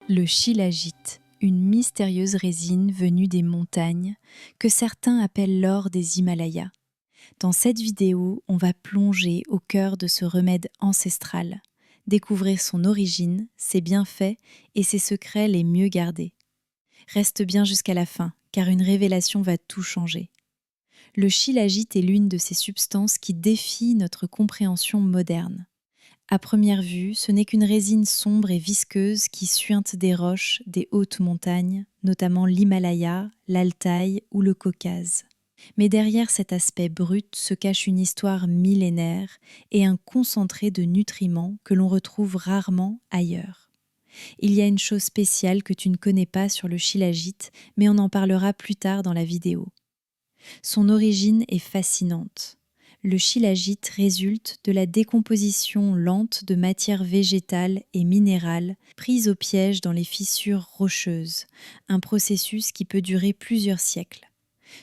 Le shilajit, une mystérieuse résine venue des montagnes que certains appellent l'or des Himalayas. Dans cette vidéo, on va plonger au cœur de ce remède ancestral, découvrir son origine, ses bienfaits et ses secrets les mieux gardés. Reste bien jusqu'à la fin, car une révélation va tout changer. Le shilajit est l'une de ces substances qui défient notre compréhension moderne. À première vue, ce n'est qu'une résine sombre et visqueuse qui suinte des roches des hautes montagnes, notamment l'Himalaya, l'Altaï ou le Caucase. Mais derrière cet aspect brut se cache une histoire millénaire et un concentré de nutriments que l'on retrouve rarement ailleurs. Il y a une chose spéciale que tu ne connais pas sur le shilajit, mais on en parlera plus tard dans la vidéo. Son origine est fascinante. Le shilajit résulte de la décomposition lente de matières végétales et minérales prises au piège dans les fissures rocheuses, un processus qui peut durer plusieurs siècles.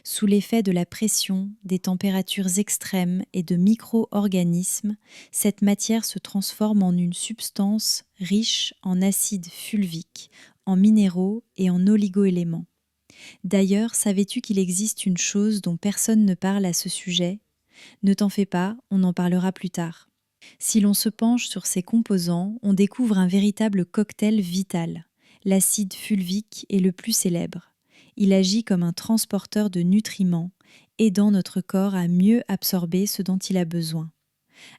Sous l'effet de la pression, des températures extrêmes et de micro-organismes, cette matière se transforme en une substance riche en acide fulvique, en minéraux et en oligo-éléments. D'ailleurs, savais-tu qu'il existe une chose dont personne ne parle à ce sujet ? Ne t'en fais pas, on en parlera plus tard. Si l'on se penche sur ses composants, on découvre un véritable cocktail vital. L'acide fulvique est le plus célèbre. Il agit comme un transporteur de nutriments, aidant notre corps à mieux absorber ce dont il a besoin.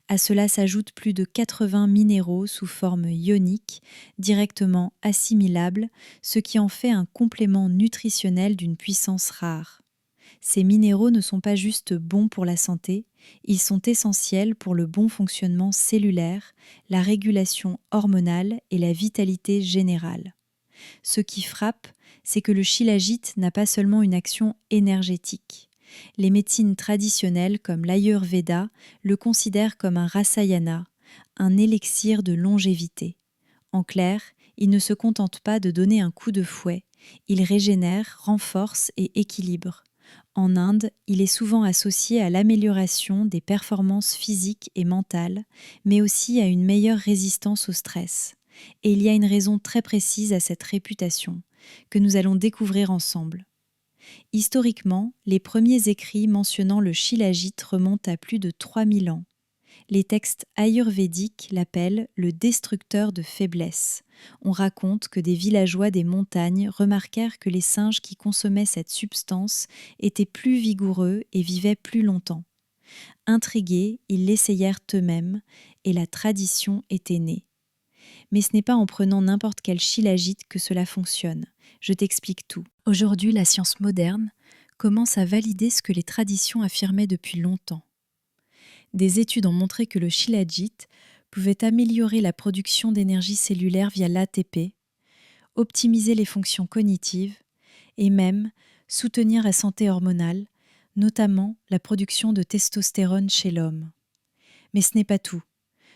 À cela s'ajoutent plus de 80 minéraux sous forme ionique, directement assimilables, ce qui en fait un complément nutritionnel d'une puissance rare. Ces minéraux ne sont pas juste bons pour la santé, ils sont essentiels pour le bon fonctionnement cellulaire, la régulation hormonale et la vitalité générale. Ce qui frappe, c'est que le shilajit n'a pas seulement une action énergétique. Les médecines traditionnelles comme l'Ayurveda le considèrent comme un rasayana, un élixir de longévité. En clair, il ne se contente pas de donner un coup de fouet, il régénère, renforce et équilibre. En Inde, il est souvent associé à l'amélioration des performances physiques et mentales, mais aussi à une meilleure résistance au stress. Et il y a une raison très précise à cette réputation, que nous allons découvrir ensemble. Historiquement, les premiers écrits mentionnant le shilajit remontent à plus de 3000 ans. Les textes ayurvédiques l'appellent le destructeur de faiblesse. On raconte que des villageois des montagnes remarquèrent que les singes qui consommaient cette substance étaient plus vigoureux et vivaient plus longtemps. Intrigués, ils l'essayèrent eux-mêmes et la tradition était née. Mais ce n'est pas en prenant n'importe quel shilajit que cela fonctionne. Je t'explique tout. Aujourd'hui, la science moderne commence à valider ce que les traditions affirmaient depuis longtemps. Des études ont montré que le shilajit pouvait améliorer la production d'énergie cellulaire via l'ATP, optimiser les fonctions cognitives et même soutenir la santé hormonale, notamment la production de testostérone chez l'homme. Mais ce n'est pas tout.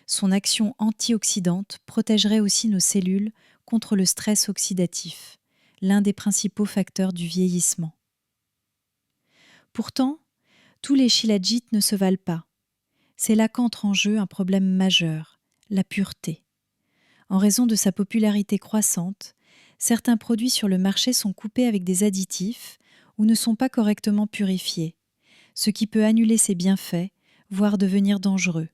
Son action antioxydante protégerait aussi nos cellules contre le stress oxydatif, l'un des principaux facteurs du vieillissement. Pourtant, tous les shilajits ne se valent pas. C'est là qu'entre en jeu un problème majeur, la pureté. En raison de sa popularité croissante, certains produits sur le marché sont coupés avec des additifs ou ne sont pas correctement purifiés, ce qui peut annuler ses bienfaits, voire devenir dangereux.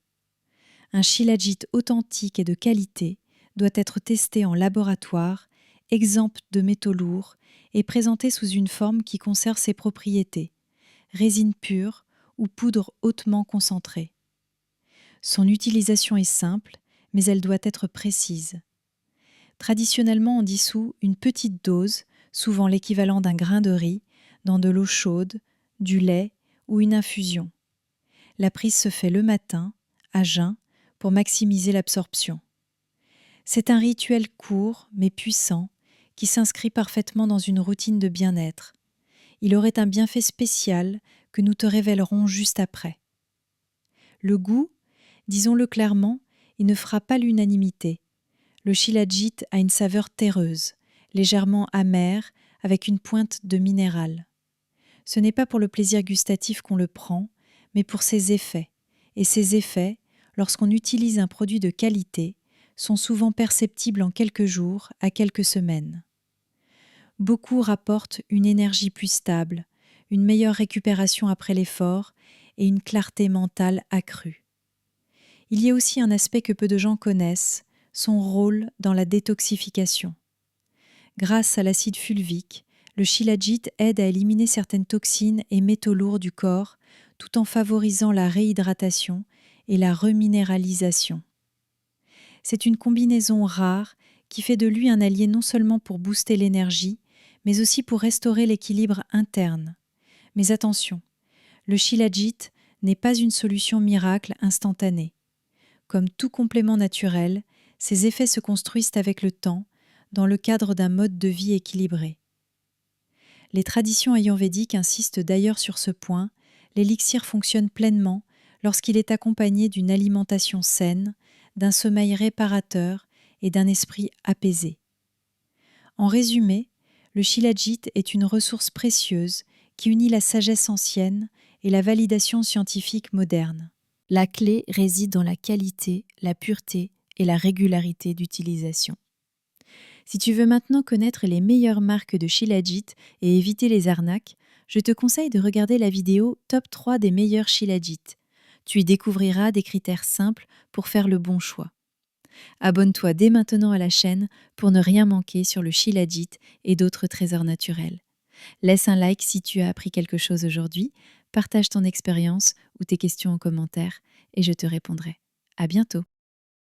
Un shilajit authentique et de qualité doit être testé en laboratoire, exempt de métaux lourds et présenté sous une forme qui conserve ses propriétés, résine pure ou poudre hautement concentrée. Son utilisation est simple, mais elle doit être précise. Traditionnellement, on dissout une petite dose, souvent l'équivalent d'un grain de riz, dans de l'eau chaude, du lait ou une infusion. La prise se fait le matin, à jeun, pour maximiser l'absorption. C'est un rituel court mais puissant qui s'inscrit parfaitement dans une routine de bien-être. Il aurait un bienfait spécial que nous te révélerons juste après. Le goût, disons-le clairement, il ne fera pas l'unanimité. Le shilajit a une saveur terreuse, légèrement amère, avec une pointe de minéral. Ce n'est pas pour le plaisir gustatif qu'on le prend, mais pour ses effets. Et ces effets, lorsqu'on utilise un produit de qualité, sont souvent perceptibles en quelques jours à quelques semaines. Beaucoup rapportent une énergie plus stable, une meilleure récupération après l'effort et une clarté mentale accrue. Il y a aussi un aspect que peu de gens connaissent, son rôle dans la détoxification. Grâce à l'acide fulvique, le shilajit aide à éliminer certaines toxines et métaux lourds du corps tout en favorisant la réhydratation et la reminéralisation. C'est une combinaison rare qui fait de lui un allié non seulement pour booster l'énergie, mais aussi pour restaurer l'équilibre interne. Mais attention, le shilajit n'est pas une solution miracle instantanée. Comme tout complément naturel, ses effets se construisent avec le temps, dans le cadre d'un mode de vie équilibré. Les traditions ayurvédiques insistent d'ailleurs sur ce point, l'élixir fonctionne pleinement lorsqu'il est accompagné d'une alimentation saine, d'un sommeil réparateur et d'un esprit apaisé. En résumé, le shilajit est une ressource précieuse qui unit la sagesse ancienne et la validation scientifique moderne. La clé réside dans la qualité, la pureté et la régularité d'utilisation. Si tu veux maintenant connaître les meilleures marques de shilajit et éviter les arnaques, je te conseille de regarder la vidéo Top 3 des meilleurs shilajit. Tu y découvriras des critères simples pour faire le bon choix. Abonne-toi dès maintenant à la chaîne pour ne rien manquer sur le shilajit et d'autres trésors naturels. Laisse un like si tu as appris quelque chose aujourd'hui, partage ton expérience ou tes questions en commentaire et je te répondrai. À bientôt.